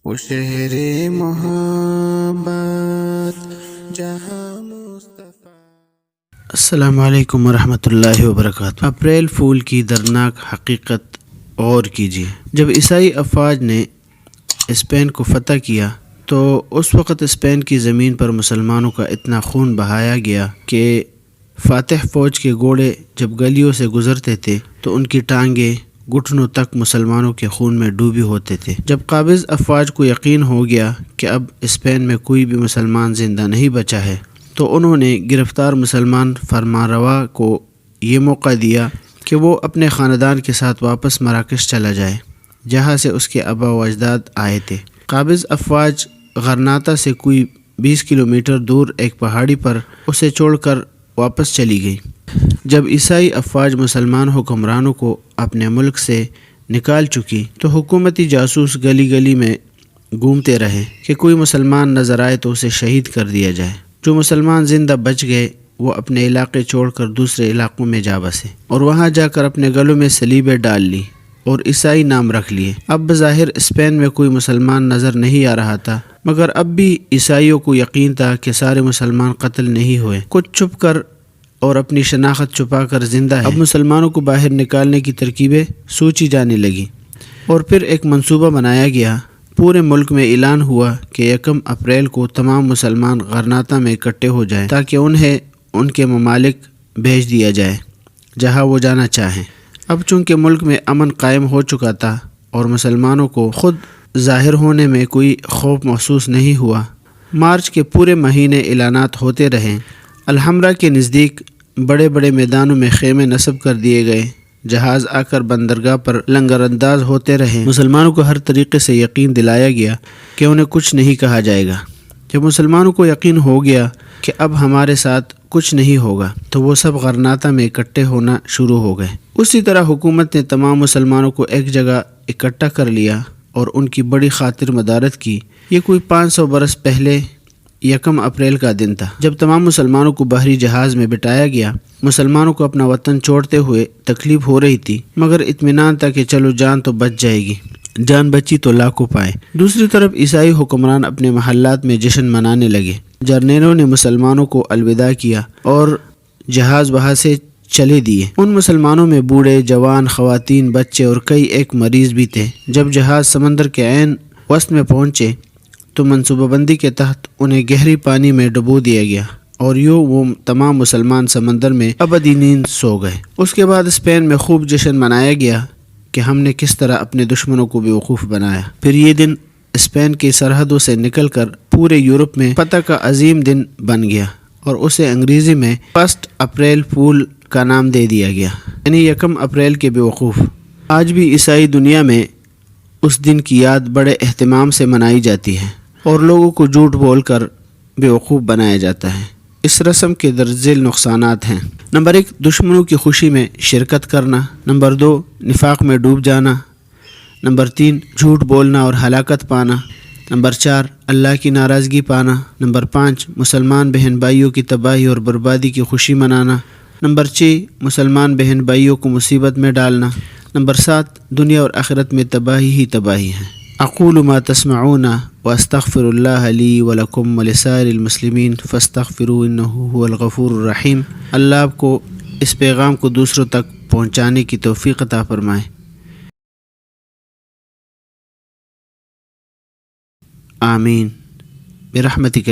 وہ شہر محبت جہاں مصطفیٰ۔ السلام علیکم ورحمۃ اللہ وبرکاتہ۔ اپریل فول کی دردناک حقیقت غور کیجیے۔ جب عیسائی افواج نے اسپین کو فتح کیا تو اس وقت اسپین کی زمین پر مسلمانوں کا اتنا خون بہایا گیا کہ فاتح فوج کے گھوڑے جب گلیوں سے گزرتے تھے تو ان کی ٹانگیں گھٹنوں تک مسلمانوں کے خون میں ڈوبی ہوتے تھے۔ جب قابض افواج کو یقین ہو گیا کہ اب اسپین میں کوئی بھی مسلمان زندہ نہیں بچا ہے تو انہوں نے گرفتار مسلمان فرمانروا کو یہ موقع دیا کہ وہ اپنے خاندان کے ساتھ واپس مراکش چلا جائے جہاں سے اس کے آبا و اجداد آئے تھے۔ قابض افواج غرناطہ سے کوئی 20 کلومیٹر دور ایک پہاڑی پر اسے چھوڑ کر واپس چلی گئی۔ جب عیسائی افواج مسلمان حکمرانوں کو اپنے ملک سے نکال چکی تو حکومتی جاسوس گلی گلی میں گھومتے رہے کہ کوئی مسلمان نظر آئے تو اسے شہید کر دیا جائے۔ جو مسلمان زندہ بچ گئے وہ اپنے علاقے چھوڑ کر دوسرے علاقوں میں جا بسے اور وہاں جا کر اپنے گلوں میں صلیبیں ڈال لی اور عیسائی نام رکھ لیے۔ اب بظاہر اسپین میں کوئی مسلمان نظر نہیں آ رہا تھا، مگر اب بھی عیسائیوں کو یقین تھا کہ سارے مسلمان قتل نہیں ہوئے، کچھ چھپ کر اور اپنی شناخت چھپا کر زندہ ہے۔ اب مسلمانوں کو باہر نکالنے کی ترکیبیں سوچی جانے لگی اور پھر ایک منصوبہ بنایا گیا۔ پورے ملک میں اعلان ہوا کہ 1 اپریل کو تمام مسلمان غرناطہ میں اکٹھے ہو جائیں تاکہ انہیں ان کے ممالک بھیج دیا جائے جہاں وہ جانا چاہیں۔ اب چونکہ ملک میں امن قائم ہو چکا تھا اور مسلمانوں کو خود ظاہر ہونے میں کوئی خوف محسوس نہیں ہوا، مارچ کے پورے مہینے اعلانات ہوتے رہے۔ الحمرا کے نزدیک بڑے بڑے میدانوں میں خیمے نصب کر دیے گئے، جہاز آ کر بندرگاہ پر لنگر انداز ہوتے رہے۔ مسلمانوں کو ہر طریقے سے یقین دلایا گیا کہ انہیں کچھ نہیں کہا جائے گا۔ جب مسلمانوں کو یقین ہو گیا کہ اب ہمارے ساتھ کچھ نہیں ہوگا تو وہ سب غرناطہ میں اکٹھے ہونا شروع ہو گئے۔ اسی طرح حکومت نے تمام مسلمانوں کو ایک جگہ اکٹھا کر لیا اور ان کی بڑی خاطر مدارت کی۔ یہ کوئی 500 برس پہلے 1 اپریل کا دن تھا جب تمام مسلمانوں کو بحری جہاز میں بٹھایا گیا۔ مسلمانوں کو اپنا وطن چھوڑتے ہوئے تکلیف ہو رہی تھی مگر اطمینان تھا کہ چلو جان تو بچ جائے گی، جان بچی تو لاکھوں پائے۔ دوسری طرف عیسائی حکمران اپنے محلات میں جشن منانے لگے۔ جرنیلوں نے مسلمانوں کو الوداع کیا اور جہاز وہاں سے چلے دیے۔ ان مسلمانوں میں بوڑھے، جوان، خواتین، بچے اور کئی ایک مریض بھی تھے۔ جب جہاز سمندر کے عین وسط میں پہنچے تو منصوبہ بندی کے تحت انہیں گہری پانی میں ڈبو دیا گیا اور یوں وہ تمام مسلمان سمندر میں ابدی نیند سو گئے۔ اس کے بعد اسپین میں خوب جشن منایا گیا کہ ہم نے کس طرح اپنے دشمنوں کو بیوقوف بنایا۔ پھر یہ دن اسپین کی سرحدوں سے نکل کر پورے یورپ میں فتح کا عظیم دن بن گیا اور اسے انگریزی میں 1 اپریل فول کا نام دے دیا گیا، یعنی 1 اپریل کے بیوقوف۔ آج بھی عیسائی دنیا میں اس دن کی یاد بڑے اہتمام سے منائی جاتی ہے اور لوگوں کو جھوٹ بول کر بیوقوف بنایا جاتا ہے۔ اس رسم کے درج ذیل نقصانات ہیں۔ نمبر 1، دشمنوں کی خوشی میں شرکت کرنا۔ نمبر 2، نفاق میں ڈوب جانا۔ نمبر 3، جھوٹ بولنا اور ہلاکت پانا۔ نمبر 4، اللہ کی ناراضگی پانا۔ نمبر 5، مسلمان بہن بھائیوں کی تباہی اور بربادی کی خوشی منانا۔ نمبر 6، مسلمان بہن بھائیوں کو مصیبت میں ڈالنا۔ نمبر 7، دنیا اور آخرت میں تباہی ہی تباہی ہے۔ اقول ما تسمعون واستغفر اللہ لی ولکم ولسائر المسلمین فاستغفروہ انہ هو الغفور الرحیم۔ اللہ آپ کو اس پیغام کو دوسروں تک پہنچانے کی توفیق عطا فرمائے۔ آمین برحمتک۔